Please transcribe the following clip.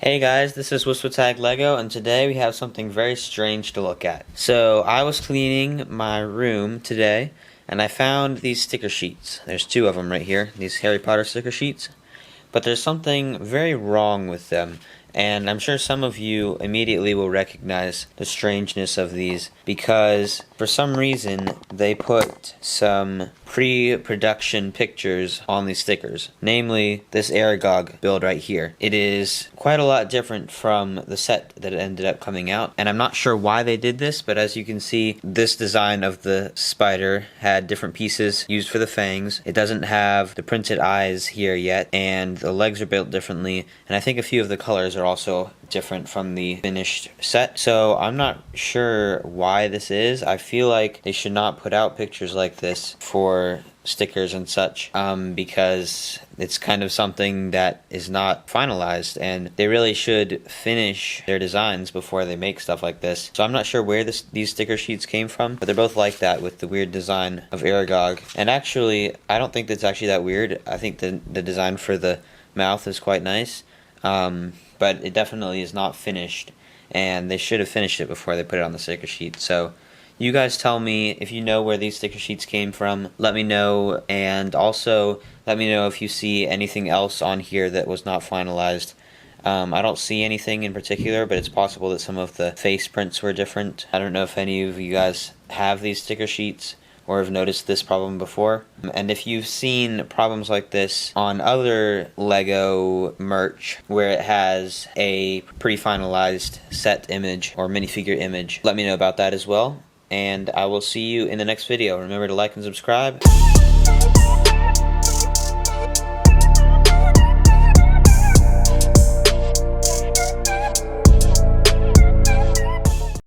Hey guys, this is Tag Lego, and today we have something very strange to look at. So, I was cleaning my room today, and I found these sticker sheets. There's two of them right here, these Harry Potter sticker sheets. But there's something very wrong with them, and I'm sure some of you immediately will recognize the strangeness of these, because for some reason they put some pre-production pictures on these stickers, namely this Aragog build right here. It is quite a lot different from the set that ended up coming out, and I'm not sure why they did this, but as you can see, this design of the spider had different pieces used for the fangs. It doesn't have the printed eyes here yet, and the legs are built differently, and I think a few of the colors are also different from the finished set. So I'm not sure why this is. I feel like they should not put out pictures like this for stickers and such, because it's kind of something that is not finalized, and they really should finish their designs before they make stuff like this. So I'm not sure where these sticker sheets came from, but they're both like that with the weird design of Aragog. And actually, I don't think that's actually that weird. I think the design for the mouth is quite nice, but it definitely is not finished, and they should have finished it before they put it on the sticker sheet. So you guys tell me if you know where these sticker sheets came from. Let me know, and also let me know if you see anything else on here that was not finalized. I don't see anything in particular, but it's possible that some of the face prints were different. I don't know if any of you guys have these sticker sheets or have noticed this problem before. And if you've seen problems like this on other Lego merch where it has a pre-finalized set image or minifigure image, let me know about that as well. And I will see you in the next video. Remember to like and subscribe.